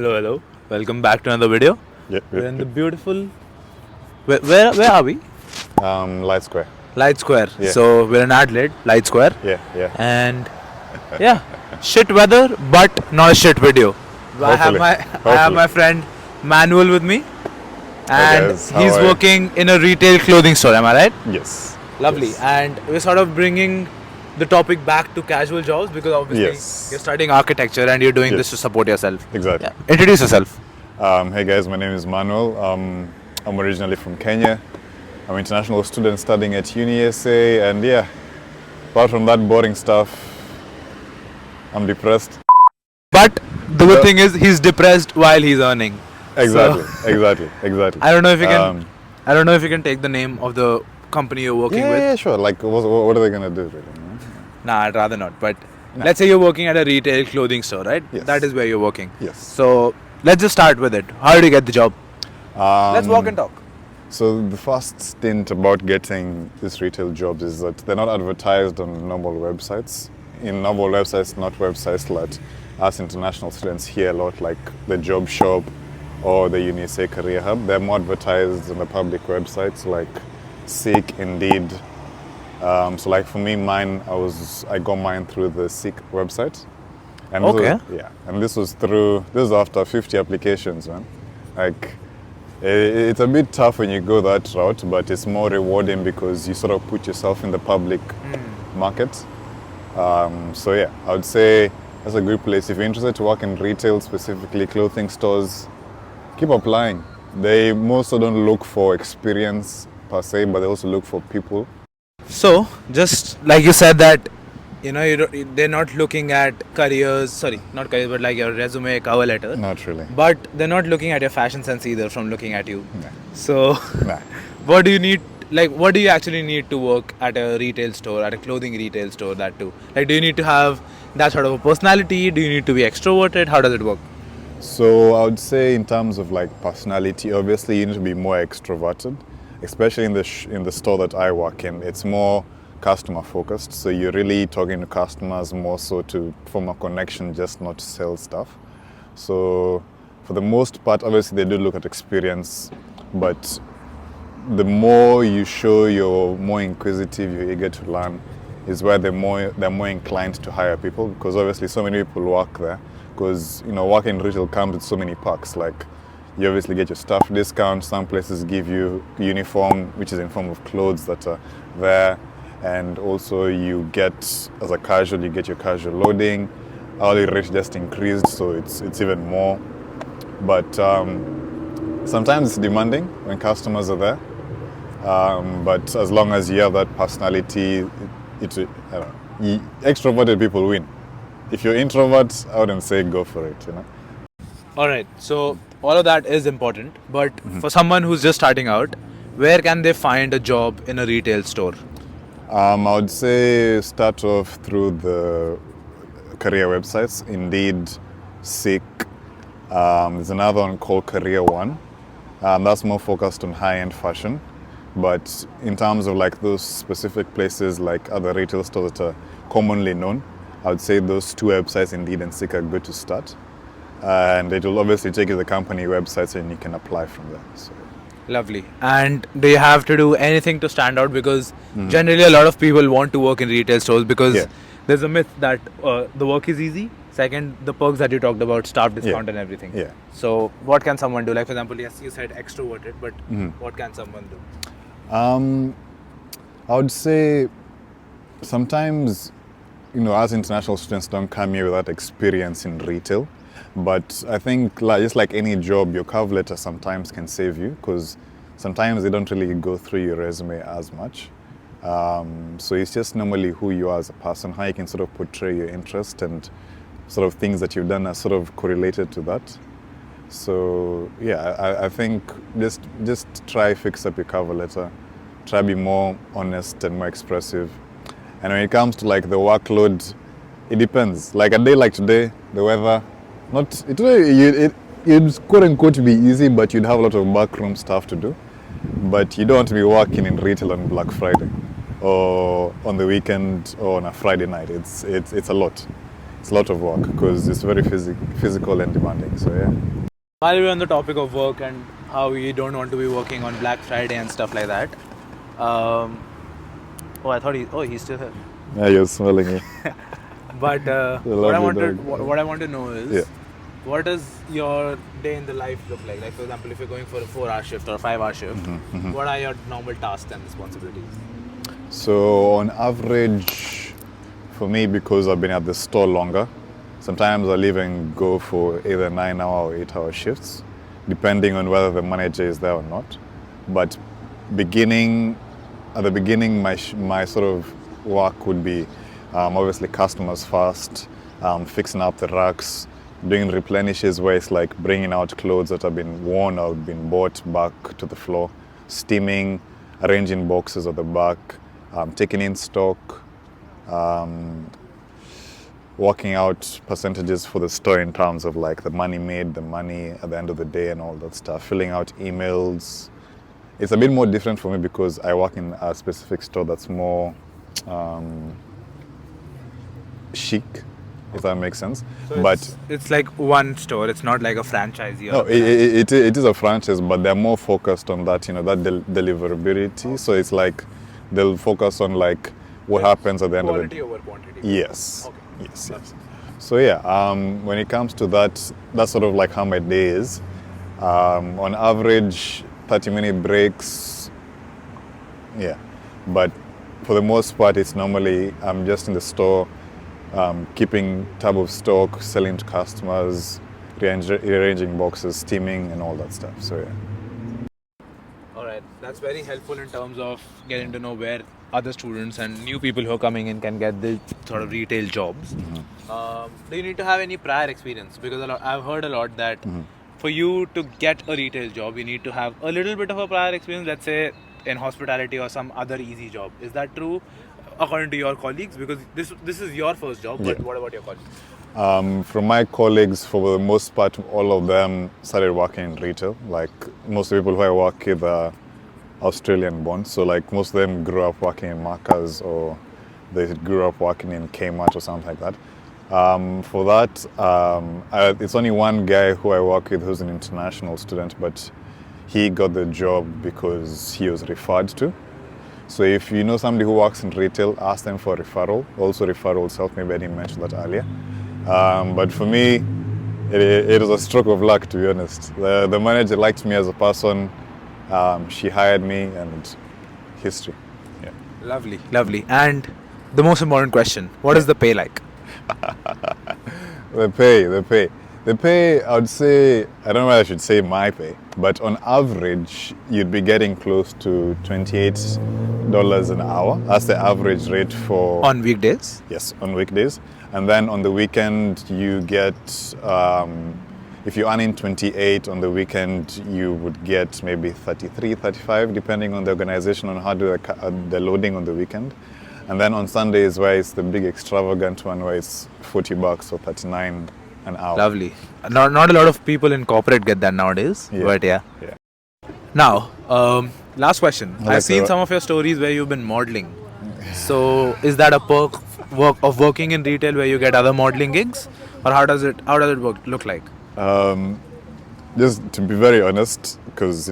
Hello, hello. Welcome back to another video. Yep, We're yep, in the yep. beautiful. Where are we? Light Square. Light Square. Yeah. So we're in Adelaide, Light Square, Yeah, yeah. and yeah, shit weather, but not a shit video. I have Hopefully. my I have my friend Manuel with me, Hi and guys, how he's are you? working in a retail clothing store. Am I right? Yes. Lovely. Yes. And we're sort of bringing the topic back to casual jobs because obviously Yes. you're studying architecture and you're doing this Yes. to support yourself. Exactly. Yeah. Introduce yourself. Hey guys, my name is Manuel. I'm originally from Kenya. I'm an international student studying at UniSA, and yeah, apart from that boring stuff, I'm depressed. But the good thing is he's depressed while he's earning. Exactly. So, Exactly. I don't know if you can. Um, I don't know if you can take the name of the company you're working with. yeah, sure. Like, what are they gonna do, really? Nah, I'd rather not. But let's say you're working at a retail clothing store, right? Yes. That is where you're working. Yes. So let's just start with it. How did you get the job? Let's walk and talk. So the first stint about getting these retail jobs is that they're not advertised on normal websites. In normal websites, not websites that us international students hear a lot, like the Job Shop or the UniSA Career Hub. They're more advertised on the public websites like Seek, Indeed. So like for me, I got mine through the Seek website. And this was after 50 applications, man. Like, it's a bit tough when you go that route, but it's more rewarding because you sort of put yourself in the public market. So yeah, I would say that's a good place. If you're interested to work in retail, specifically clothing stores, keep applying. They mostly don't look for experience per se, but they also look for people. So just like you said that, they're not looking at careers. Sorry, not careers, but like your resume, cover letter. Not really. But they're not looking at your fashion sense either from looking at you. Nah. So, Nah. what do you need? Like, what do you actually need to work at a retail store, at a clothing retail store? That too. Like, do you need to have that sort of a personality? Do you need to be extroverted? How does it work? So I would say in terms of like personality, obviously you need to be more extroverted, especially in the store that I work in. It's more customer focused, so you're really talking to customers more so to form a connection, just not to sell stuff. So for the most part, obviously they do look at experience, but the more you show you're more inquisitive, you're eager to learn, is where they're more inclined to hire people, because obviously so many people work there. Because working in retail comes with so many perks. Like, you obviously get your staff discount. Some places give you uniform, which is in form of clothes that are there, and also you get, as a casual, you get your casual loading. Hourly rate just increased, so it's even more. But sometimes it's demanding when customers are there. But as long as you have that personality, extroverted people win. If you're introvert, I wouldn't say go for it, All right. So all of that is important, but for someone who's just starting out, where can they find a job in a retail store? I would say start off through the career websites, Indeed, Seek. There's another one called Career One. That's more focused on high-end fashion. But in terms of like those specific places, like other retail stores that are commonly known, I would say those two websites, Indeed and Seek, are good to start. And it will obviously take you to the company websites and you can apply from there. So. Lovely. And do you have to do anything to stand out? Because generally a lot of people want to work in retail stores because there's a myth that the work is easy. Second, the perks that you talked about, staff discount and everything. Yeah. So what can someone do? Like, for example, yes, you said extroverted, but what can someone do? I would say sometimes, as international students don't come here without experience in retail. But I think just like any job, your cover letter sometimes can save you, because sometimes they don't really go through your resume as much. So it's just normally who you are as a person, how you can sort of portray your interest, and sort of things that you've done are sort of correlated to that. So yeah, I think just try fix up your cover letter, try be more honest and more expressive. And when it comes to like the workload, it depends. Like a day like today, the weather, you'd quote unquote be easy, but you'd have a lot of backroom stuff to do. But you don't want to be working in retail on Black Friday or on the weekend or on a Friday night. It's a lot. it's a lot of work because it's very physical and demanding. So yeah. While we're on the topic of work and how we don't want to be working on Black Friday and stuff like that, I thought he's still here. Yeah, you're smelling it. But what I want to know is, Yeah. what does your day in the life look like? Like, for example, if you're going for a 4-hour shift or a 5-hour shift, what are your normal tasks and responsibilities? So on average, for me, because I've been at the store longer, sometimes I'll even go for either 9-hour or 8-hour shifts, depending on whether the manager is there or not. But at the beginning, my sort of work would be obviously customers first, fixing up the racks, doing replenishes where it's like bringing out clothes that have been worn or been bought back to the floor, steaming, arranging boxes at the back, taking in stock, working out percentages for the store in terms of like the money made, the money at the end of the day and all that stuff, filling out emails. It's a bit more different for me because I work in a specific store that's more chic, if that makes sense. So but it's like one store. It's not like a franchisee. No, it is a franchise, but they're more focused on that, that deliverability. So it's like they'll focus on like what happens at the end of the day. Quality over quantity. Yes. Okay. Yes. So yeah, when it comes to that, that's sort of like how my day is. On average, 30-minute breaks. Yeah, but for the most part, it's normally I'm just in the store, keeping tab of stock, selling to customers, rearranging boxes, steaming, and all that stuff. So yeah. All right, that's very helpful in terms of getting to know where other students and new people who are coming in can get the sort of retail jobs. Do you need to have any prior experience? Because I've heard a lot that for you to get a retail job, you need to have a little bit of a prior experience, let's say in hospitality or some other easy job. Is that true according to your colleagues? Because this is your first job, but what about your colleagues? From my colleagues, for the most part, all of them started working in retail. Like most of the people who I work with are Australian born. So like most of them grew up working in Macca's or they grew up working in Kmart or something like that. For that, it's only one guy who I work with who's an international student, but he got the job because he was referred to. So if you know somebody who works in retail, ask them for a referral. Also referrals help. Maybe I didn't mention that earlier. But for me, it was a stroke of luck, to be honest. The manager liked me as a person. She hired me, and history. Yeah. Lovely. And the most important question, what is the pay like? The pay, I would say, I don't know whether I should say my pay, but on average, you'd be getting close to $28 an hour. That's the average rate for... On weekdays? Yes, on weekdays. And then on the weekend, you get, if you're earning 28 on the weekend, you would get maybe 33, 35, depending on the organization, on how do the loading on the weekend. And then on Sundays, where it's the big extravagant one, where it's $40 or 39 an hour. Lovely. Not a lot of people in corporate get that nowadays, but yeah. Now, last question. I've seen some of your stories where you've been modeling. So is that a perk of working in retail where you get other modeling gigs, or how does it look like? Just to be very honest, because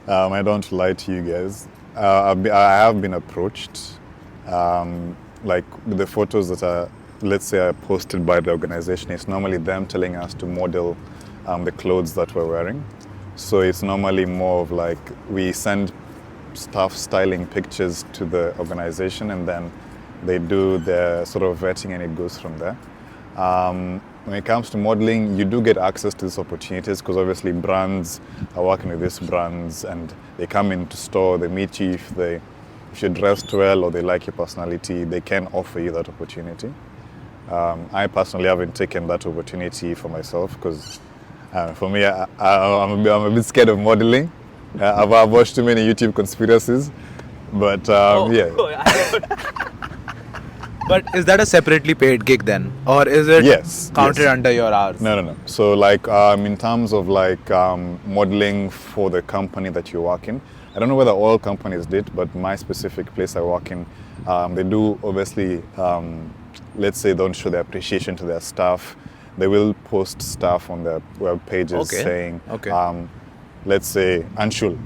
I don't lie to you guys. I have been approached, like with the photos that are, let's say, are posted by the organization. It's normally them telling us to model the clothes that we're wearing. So it's normally more of like we send staff styling pictures to the organization, and then they do their sort of vetting, and it goes from there. When it comes to modeling, you do get access to these opportunities because obviously brands are working with these brands, and they come into store, they meet you. If you're dressed well or they like your personality, they can offer you that opportunity. I personally haven't taken that opportunity for myself because for me, I'm a bit scared of modeling. I've watched too many YouTube conspiracies, but yeah. But is that a separately paid gig then, or is it counted under your hours? No. So like in terms of like modeling for the company that you work in, I don't know whether all companies did, but my specific place I work in, they do obviously let's say, don't show their appreciation to their staff, they will post stuff on their web pages saying, let's say, Anshul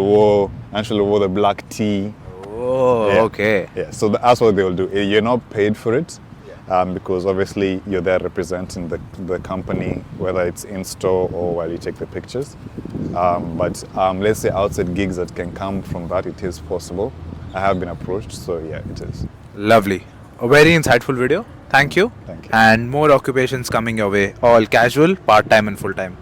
wore the black tee. Oh, okay. Yeah, so that's what they will do. You're not paid for it because obviously you're there representing the company, whether it's in store or while you take the pictures. But let's say outside gigs that can come from that, it is possible. I have been approached, so yeah, it is. Lovely. A very insightful video. Thank you. Thank you. And more occupations coming your way. All casual, part-time and full-time.